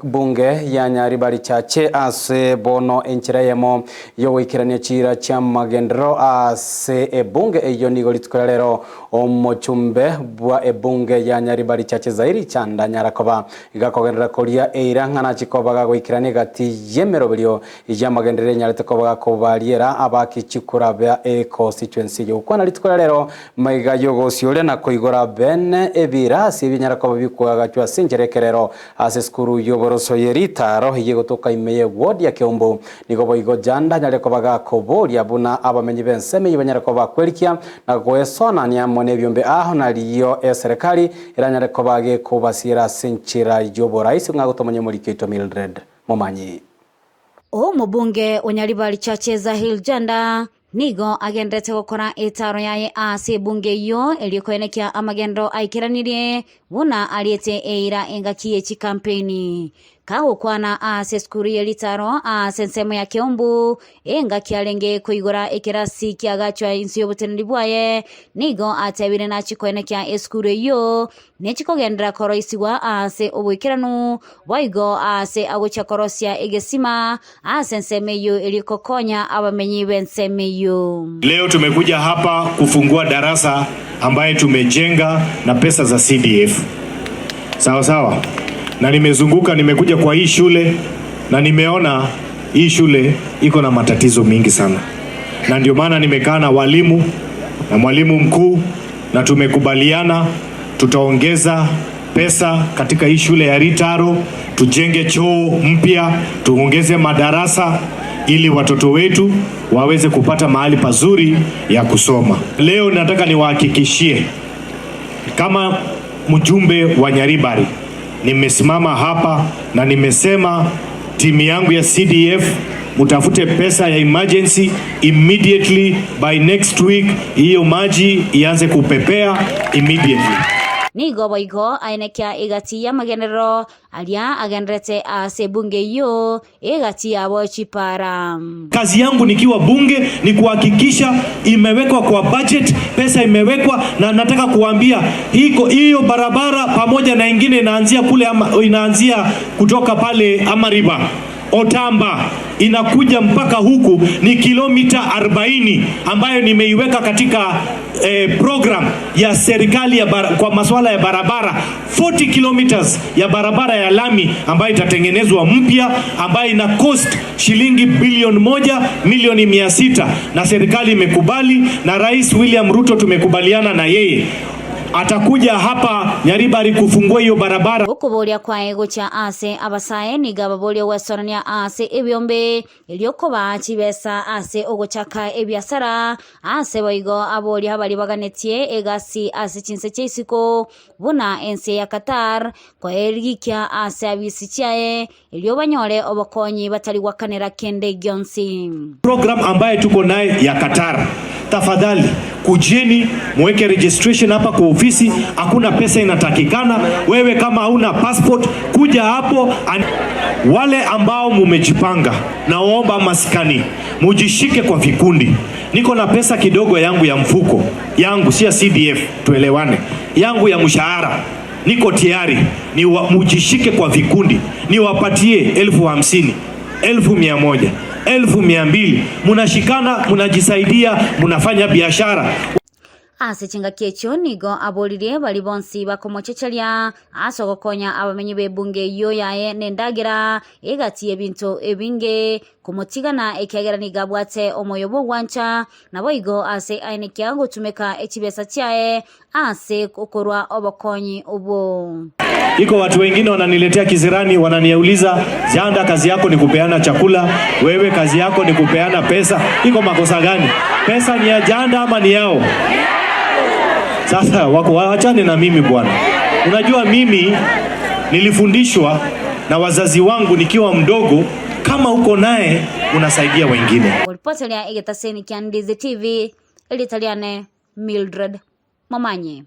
bunge ya Nyaribari chache ase bono enchirayemo yo wikirania chira cha magendro ase bunge eyo nigo litkorero omochumbe bwa ebunge ya Nyaribari chache zairi chanda nyarakoba igakogendera koria eirangana chikobaga gwikirania gati yemerobelio ya magendere nyarete kobaga kobaliera abakichikura bya constituency yo kwana litkorero maiga yogo siole na koigora bene ebirasi binyarakoba bikwaga chwa senjerekerero ase skuru yoboroso yeritaro yegotoka imeye ward ya Kiombo nigo boigo janda nyarekobaga koboria buna abamenyi benseme yibanyarakoba kwerikia na goesona nya mone byombe aho naliyo serikali iranyarekobage kubasira senchira yobora isi ngagotomonye muri Kito Mildred Momanyi Omubunge Nyaribari chache Zahil Janda nigo agendete gukora itaro yaye ase bunge yo elikoenekia amagendo aikiranirie buna aliete eira engakie chi kampeni kago kwana ase skuru yelitaro ase nsemo ya Kiombo engakialenge kuigora ekirasi kiagachwa insio butenri bwaye nigo atebire na chikoenekia eskuru yo nechikogendera koroisiwa ase obwikiranu boigo ase agocha korosia egesima ase nsemeyo elikokonya abamenyi bensemeyo. Leo tumekuja hapa kufungua darasa ambaye tumejenga na pesa za CDF. Sawa sawa. Na nimezunguka, nimekuja kwa hii shule na nimeona hii shule iko na matatizo mingi sana. Na ndio maana nimekaa na walimu na mwalimu mkuu na tumekubaliana tutaongeza pesa katika hii shule ya Ritaro, tujenge choo mpya, tuongeze madarasa ili watoto wetu waweze kupata mahali pazuri ya kusoma. Leo nataka niwahakikishie kama mjumbe wa Nyaribari, nimesimama hapa na nimesema timu yangu ya CDF mutafute pesa ya emergency immediately by next week, hiyo maji ianze kupepea immediately. Nigo boigo ainekia igati ya magenero alia agendrete ase bunge yo igati ya bochipara. Kazi yangu nikiwa bunge ni kuhakikisha imewekwa kwa budget, pesa imewekwa, na nataka kuambia hiyo barabara pamoja na ingine inaanzia kule inaanzia kutoka pale Amariba Otamba inakuja mpaka huku ni kilomita 40 ambayo nimeiweka katika program ya serikali ya kwa masuala ya barabara. 40 kilometers ya barabara ya lami ambayo itatengenezwa mpya ambayo ina cost shilingi bilioni 1,600,000 na serikali imekubali, na Rais William Ruto tumekubaliana na yeye atakuja hapa Nyaribari kufungua hiyo barabara. Ukubolia kwa ego cha ase abasae ni gababolia wasonania ase ebyombe eliokoba chibesa ase ogochaka ebyasara ase boigo abolia bali baganetie egasi ase chinse cheisiko buna ense ya Qatar kwa erikia ase abisichae eliobanyole obokonyi batali wakanera kende gyonsi. Program ambaye tuko naye ya Qatar, tafadhali kujeni muweke registration hapa kwa ofisi, hakuna pesa inatakikana. Wewe kama hauna passport kuja hapo. Wale ambao mumejipanga, naomba maskani mujishike kwa vikundi. Niko na pesa kidogo yangu ya mfuko yangu, si ya CDF, tuelewane, yangu ya mshahara niko tayari ni mujishike kwa vikundi, niwapatie 50,000, 1,100, 1,200, munashikana, munajisaidia, munafanya biashara. Ase chinga kecho nigo abolirie bali bonsi bakomochechalia asogokonya abamenyi bebunge yo yae nendagira egati ebinto ebinge kumotigana ekegera nigabwate omoyobo gwancha na boigo ase ainekia gotumeka echibesa chae ase kokorwa obokonyi obo. Iko watu wengine wananiletea kizirani, wananiuliza, Janda kazi yako ni kupeana chakula, wewe kazi yako ni kupeana pesa. Iko makosa gani? Pesa ni ya Janda ama ni yao? Sasa wako waachane na mimi bwana. Unajua mimi nilifundishwa na wazazi wangu nikiwa mdogo, kama uko naye unasaidia wengine. Ripotelea Egetaseni Kiandizi TV, Elitaliane Mildred Momanyi.